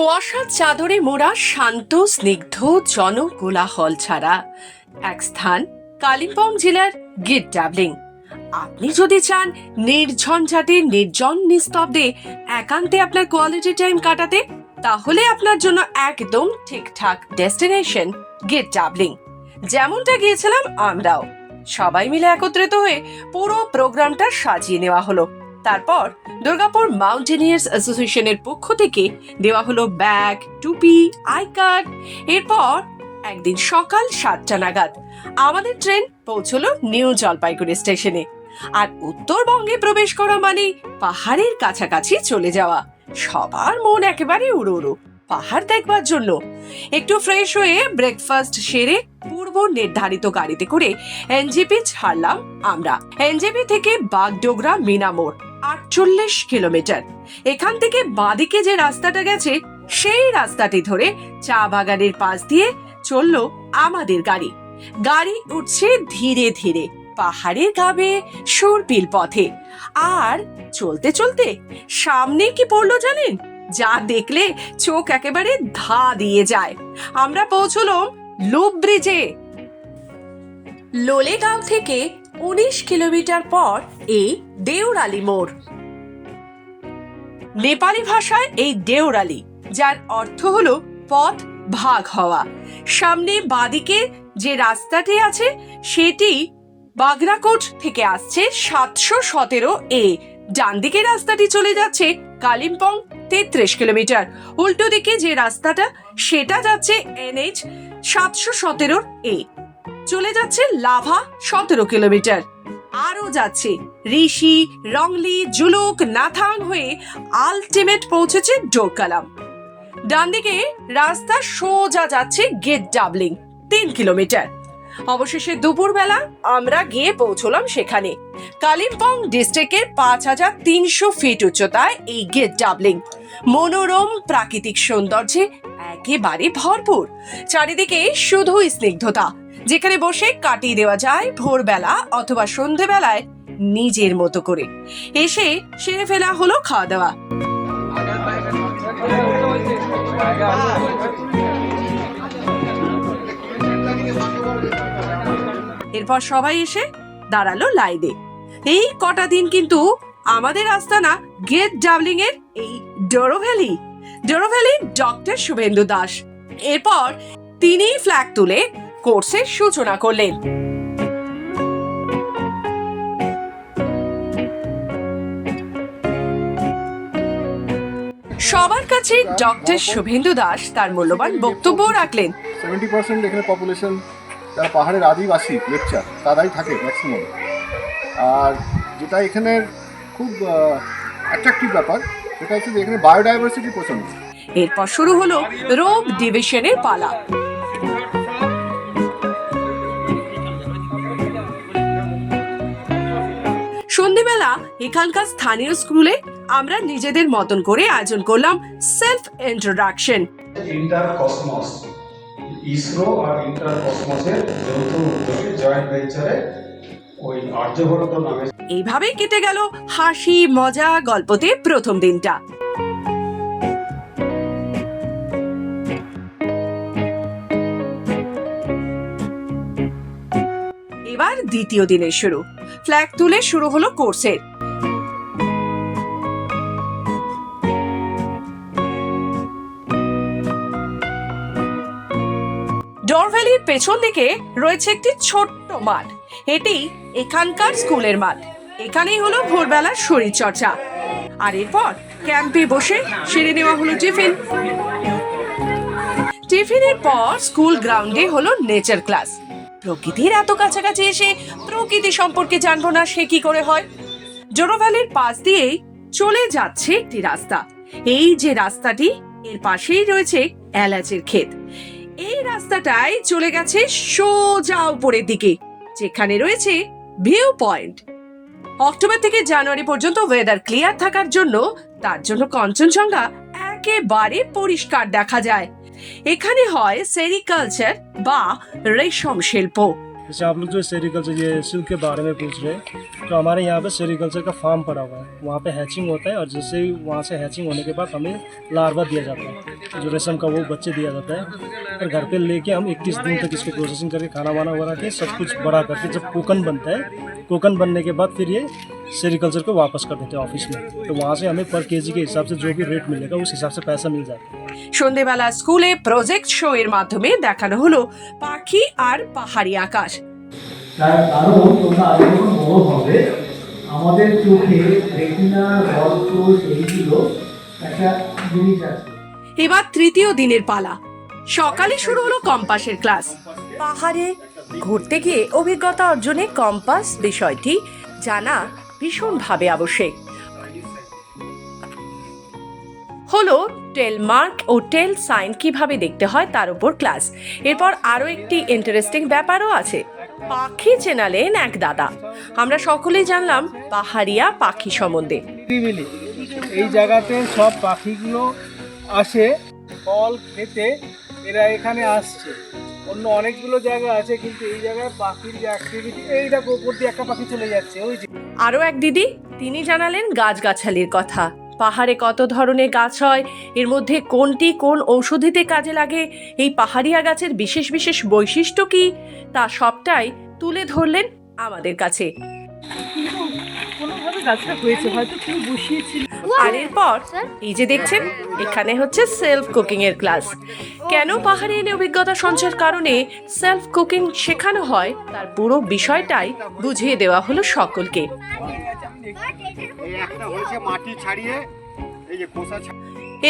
কুয়াশার চাদরে মোড়া শান্ত স্নিগ্ধ জনকোলাহল ছাড়া এক স্থান কালিম্পং জেলার গির ডাবলিং। আপনি যদি চান নির্ঝঞ্ঝাটে নির্জন নিস্তব্ধে একান্তে আপনার কোয়ালিটি টাইম কাটাতে, তাহলে আপনার জন্য একদম ঠিকঠাক ডেস্টিনেশন গির ডাবলিং। যেমনটা গিয়েছিলাম আমরাও, সবাই মিলে একত্রিত হয়ে পুরো প্রোগ্রামটা সাজিয়ে নেওয়া হলো। তারপর দুর্গাপুর মাউন্টেনিয়ার্স অ্যাসোসিয়েশনের পক্ষ থেকে দেওয়া হলো ব্যাগ, টুপি, আই কার্ড। এরপর একদিন সকাল 7টা নাগাদ আমাদের ট্রেন পৌঁছলো নিউ জলপাইগুড়ি স্টেশনে। আর উত্তরবঙ্গে প্রবেশ করা মানে পাহাড়ের কাছাকাছি চলে যাওয়া। সবার মন একেবারে উড়ো উড়ো পাহাড় দেখবার জন্য। একটু ফ্রেশ হয়ে ব্রেকফাস্ট সেরে পূর্ব নির্ধারিত গাড়িতে করে এনজেপি ছাড়লাম আমরা। এনজেপি থেকে বাগডোগরা মিনামোড় 48 কিলোমিটার। এখান থেকে বাঁদিকে যে রাস্তাটা গেছে সেই রাস্তাটি ধরে চা বাগানের পাশ দিয়ে চললো আমাদের গাড়ি। গাড়ি উঠছে ধীরে ধীরে পাহাড়ের গা বেয়ে সুরপিল পথে। আর চলতে চলতে সামনে কি পড়লো জানেন? যা দেখলে চোখ একেবারে ধা দিয়ে যায়। আমরা পৌঁছলাম লুপ ব্রিজে। লোলেগাঁও থেকে 19 কিলোমিটার পর এই দেউরালি মোড়। নেপালি ভাষায় এই দেউরালি, যার অর্থ হলো পথ ভাগ হওয়া। সামনে বাঁদিকে যে রাস্তাটি আছে সেটি বাগরাকোট থেকে আসছে 717 এ। ডান দিকে রাস্তাটি চলে যাচ্ছে কালিম্পং 33 কিলোমিটার। উল্টো দিকে যে রাস্তাটা সেটা যাচ্ছে NH 717 এ, চলে যাচ্ছে লাভা 17 কিলোমিটার। আরো যাচ্ছে ঋষি, রংলি, জুলুক, নাথাং হয়ে আলটিমেট পৌঁছেছে ডোরকালাম। ডান দিকে রাস্তা সোজা যাচ্ছে গির ডাবলিং 3 কিলোমিটার। অবশেষে দুপুরবেলা আমরা গিয়ে পৌঁছলাম সেখানে। কালিম্পং ডিস্ট্রিক্টের 5300 ফিট উচ্চতায় এই গির ডাবলিং মনোরম প্রাকৃতিক সৌন্দর্যে একেবারে ভরপুর। চারিদিকে শুধুই স্নিগ্ধতা, যেখানে বসে কাটিয়ে দেওয়া যায় ভোরবেলা অথবা সন্ধেবেলায় নিজের মতো করে। এসে সেরে ফেলা হলো খাওয়া দাওয়া। এরপর সবাই এসে দাঁড়ালো লাইনে। এই কটা দিন কিন্তু আমাদের আস্তানা গির ডাবলিং এর এই ডোরোভ্যালি ডক্টর শুভেন্দু দাস। এরপর তিনি ফ্ল্যাগ তুলে কোর্সের সূচনা করলেন। সবার কাছে ডক্টর শুভেন্দু দাস তার মূল্যবান বক্তব্য রাখলেন। 70% এখানে পপুলেশন যারা পাহাড়ের আদিবাসী লেকচার তারাই থাকে ম্যাক্সিমাম। আর যেটা এখানের খুব অ্যাট্রাকটিভ ব্যাপার সেটা হচ্ছে যে এখানে বায়োডাইভার্সিটি প্রচন্ড। এরপর শুরু হলো রোপ ডিভিশনের পালা। সন্ধ্যেবেলা এখানকার স্থানীয় স্কুলে আমরা নিজেদের মতন করে আয়োজন করলাম self introduction. Intercosmos ISRO আর ইন্টার কসমসের যৌথ উদ্যোগে জয়েন্ট ভেঞ্চারে ওই আর্যভট্ট নামে। এইভাবেই কেটে গেল হাসি মজা গল্পতে প্রথম দিনটা। এবার দ্বিতীয় দিনের শুরু। ফ্ল্যাগ তুলে শুরু হলো কোর্সের। ডোরভ্যালির পেছন দিকে রয়েছে একটি ছোট্ট মাঠ। এটি এখানকার স্কুলের মাঠ। এখানেই হলো ভোরবেলার শরীর চর্চা। আর এরপর ক্যাম্পে বসে সেরে নেওয়া হলো টিফিন। টিফিনের পর স্কুল গ্রাউন্ডে হলো নেচার ক্লাস। প্রকৃতির এত কাছাকাছি এসে প্রকৃতি সম্পর্কে জানবো না সে কি করে হয়? ডোরোভ্যালির পাশ দিয়েই চলে যাচ্ছে একটি রাস্তা। এই যে রাস্তাটি, এর পাশেই রয়েছে এলাচের ক্ষেত। এই রাস্তাটাই চলে গেছে সোজা উপরের দিকে, যেখানে রয়েছে ভিউ পয়েন্ট। অক্টোবর থেকে জানুয়ারি পর্যন্ত ওয়েদার ক্লিয়ার থাকার জন্য তার জন্য কাঞ্চনজঙ্ঘা একেবারে পরিষ্কার দেখা যায়। এখানে হয় সেরিকালচার বা রেশম শিল্প। जैसे आप लोग जो सेरिकल्चर ये सिल्क के बारे में पूछ रहे हैं, तो हमारे यहाँ पे सेरिकल्चर का फार्म पड़ा हुआ है, वहाँ पे हैचिंग होता है और जैसे ही वहाँ से हैचिंग होने के बाद हमें लार्वा दिया जाता है, जो रेशम का वो बच्चे दिया जाता है। और घर पे लेके हम 21 दिन तक इसको प्रोसेसिंग करके खाना वाना बना के सब कुछ बड़ा करके जब कोकन बनता है, कोकन बनने के बाद फिर ये सेरिकल्चर को वापस कर देते हैं ऑफिस में। तो वहाँ से हमें पर केजी के हिसाब से जो भी रेट मिलेगा उस हिसाब से पैसा मिल जाता है। সন্ধেবেলা স্কুলে প্রজেক্ট শো এর মাধ্যমে দেখানো হলো পাখি আর পাহাড়ি আকাশ। তার কারণ তোমরা আগে যখন বড় হবে আমাদের চোখে রেটিনা গল্প এইগুলো একটা জিনিস আছে। এবার তৃতীয় দিনের পালা। সকালে শুরু হলো কম্পাসের ক্লাস। পাহাড়ে ঘুরতে গিয়ে অভিজ্ঞতা অর্জনে কম্পাস বিষয়টি জানা ভীষণভাবে আবশ্যক। হলো টেল মার্ক ও টেল সাইন কিভাবে দেখতে হয় তার উপর ক্লাস। এরপর আরও একটি ইন্টারেস্টিং ব্যাপারও আছে। পাখি চেনালেন এক দাদা। আমরা সকলেই জানলাম পাহাড়িয়া পাখি সম্বন্ধে। নিরিবিলি এই জায়গাতে সব পাখিগুলো আসে ফল খেতে, এরা এখানে আসছে। অন্য অনেকগুলো জায়গা আছে কিন্তু এই জায়গায় পাখির যে অ্যাক্টিভিটি, এইটা উপর দিয়ে একটা পাখি চলে যাচ্ছে ওই যে। আরও এক দিদি, তিনি জানালেন গাছগাছালির কথা। পাহাড়ে কত ধরনের গাছ হয়, এর মধ্যে কোনটি কোন ঔষধিতে কাজে লাগে, এই পাহাড়িয়া গাছের বিশেষ বিশেষ বৈশিষ্ট্য কি, তা সবটাই তুলে ধরলেন আমাদের কাছে। আর এরপর এই যে দেখছেন, এখানে হচ্ছে সেলফ কুকিং এর ক্লাস। কেন পাহাড়ে এনে অভিজ্ঞতা সঞ্চয়ের কারণে সেলফ কুকিং শেখানো হয় তার পুরো বিষয়টাই বুঝিয়ে দেওয়া হলো সকলকে।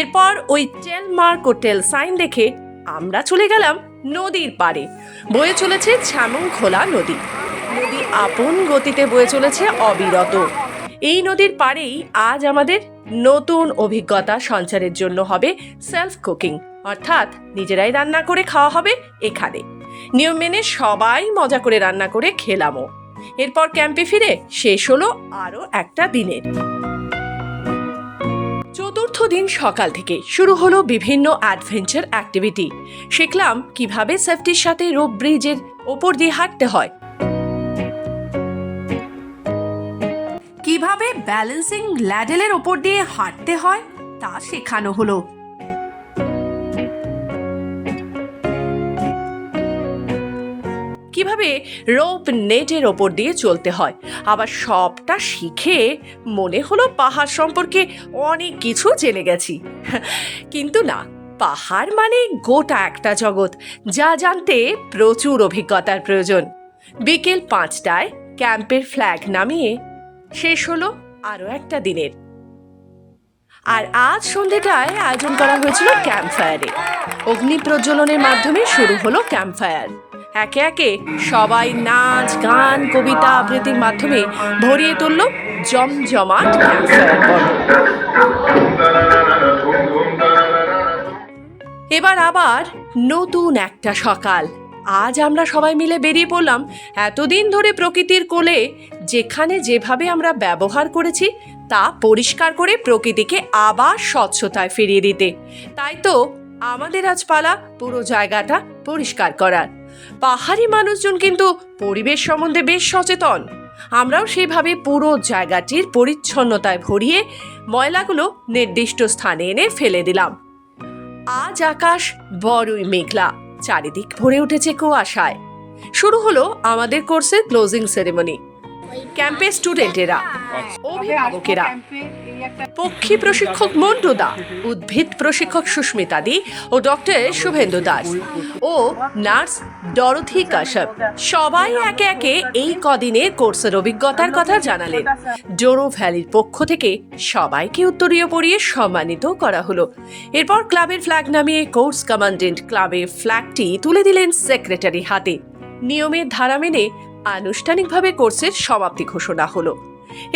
এরপর ওই টেল মার্ক ও টেল সাইন দেখে আমরা চলে গেলাম নদীর পাড়ে। বয়ে চলেছে ছ্যামং খোলা নদী। নদী আপন গতিতে বয়ে চলেছে অবিরত। এই নদীর পাড়েই আজ আমাদের নতুন অভিজ্ঞতা সঞ্চারের জন্য হবে সেলফ কুকিং, অর্থাৎ নিজেরাই রান্না করে খাওয়া হবে এখানে। নিয়ম মেনে সবাই মজা করে রান্না করে খেলামও। এরপর ক্যাম্পে ফিরে শেষ হলো আরও একটা দিনের। চতুর্থ দিন সকাল থেকে শুরু হলো বিভিন্ন অ্যাডভেঞ্চার অ্যাক্টিভিটি। শিখলাম কিভাবে সেফটির সাথে রোপ ব্রিজের ওপর দিয়ে হাঁটতে হয়, কিভাবে ব্যালেন্সিং ল্যাডেলের ওপর দিয়ে হাঁটতে হয় তা শেখানো হলো। কিভাবে রোপ নেটের ওপর দিয়ে চলতে হয়। আবার সবটা শিখে মনে হলো পাহাড় সম্পর্কে অনেক কিছু জেনে গেছি। কিন্তু না, পাহাড় মানে গোটা একটা জগৎ, যা জানতে প্রচুর অভিজ্ঞতার প্রয়োজন। বিকেল 5টায় ক্যাম্পের ফ্ল্যাগ নামিয়ে শেষ হলো আরও একটা দিনের। আর আজ সন্ধ্যেটায় আয়োজন করা হয়েছিল ক্যাম্প ফায়ারে। অগ্নি প্রজ্বলনের মাধ্যমে শুরু হলো ক্যাম্প ফায়ার। একে একে সবাই নাচ গান কবিতা আবৃত্তির মাধ্যমে ভরিয়ে তুলল জমজমাট ক্যাম্প ফায়ার পর্ব। এবার আবার নতুন একটা সকাল। আজ আমরা সবাই মিলে বেরিয়ে পড়লাম এতদিন ধরে প্রকৃতির কোলে যেখানে যেভাবে আমরা ব্যবহার করেছি তা পরিষ্কার করে প্রকৃতিকে আবার স্বচ্ছতায় ফিরিয়ে দিতে। তাই তো আমাদের আজ পালা পুরো জায়গাটা পরিষ্কার করার। পাহাড়ি মানুষজন কিন্তু পরিবেশ সম্বন্ধে বেশ সচেতন। আমরাও সেইভাবে পুরো জায়গাটির পরিচ্ছন্নতায় ভরিয়ে ময়লাগুলো নির্দিষ্ট স্থানে এনে ফেলে দিলাম। আজ আকাশ বড়ই মেঘলা, চারিদিক ভরে উঠেছে কুয়াশায়। শুরু হলো আমাদের কোর্সের ক্লোজিং সেরেমনি। ক্যাম্পে স্টুডেন্টেরা, অভিভাবকেরা, পক্ষী প্রশিক্ষক মন্টুদা, উদ্ভিদ প্রশিক্ষক সুস্মিতা দি ও ডক্টর শুভেন্দু দাস ও নার্স ডরথি কাশ্যপ সবাই একে একে এই কদিনে কোর্সের অভিজ্ঞতার কথা জানালেন। ডোরো ভ্যালির পক্ষ থেকে সবাইকে উত্তরীয় পরিয়ে সম্মানিত করা হলো। এরপর ক্লাবের ফ্ল্যাগ নামিয়ে কোর্স কমান্ডেন্ট ক্লাবের ফ্ল্যাগটি তুলে দিলেন সেক্রেটারি হাতে। নিয়মের ধারা মেনে আনুষ্ঠানিকভাবে কোর্সের সমাপ্তি ঘোষণা হলো।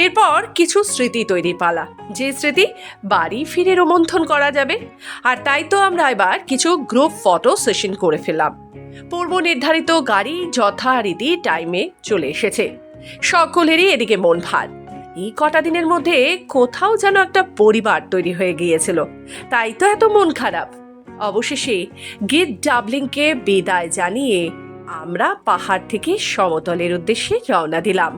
এরপর কিছু স্মৃতি তৈরির পালা, যে স্মৃতি বাড়ি ফিরে রোমন্থন করা যাবে। আর তাই তো আমরা এবার কিছু গ্রুপ ফটো সেশন করে ফেললাম। পূর্ব নির্ধারিত গাড়ি যথারীতি টাইমে চলে এসেছে। সকলেরই এদিকে মন ভার। এই কটা দিনের মধ্যে কোথাও যেন একটা পরিবার তৈরি হয়ে গিয়েছিল, তাই তো এত মন খারাপ। অবশেষে গিট ডাবলিংকে বিদায় জানিয়ে আমরা পাহাড় থেকে সমতলের উদ্দেশ্যে রওনা দিলাম।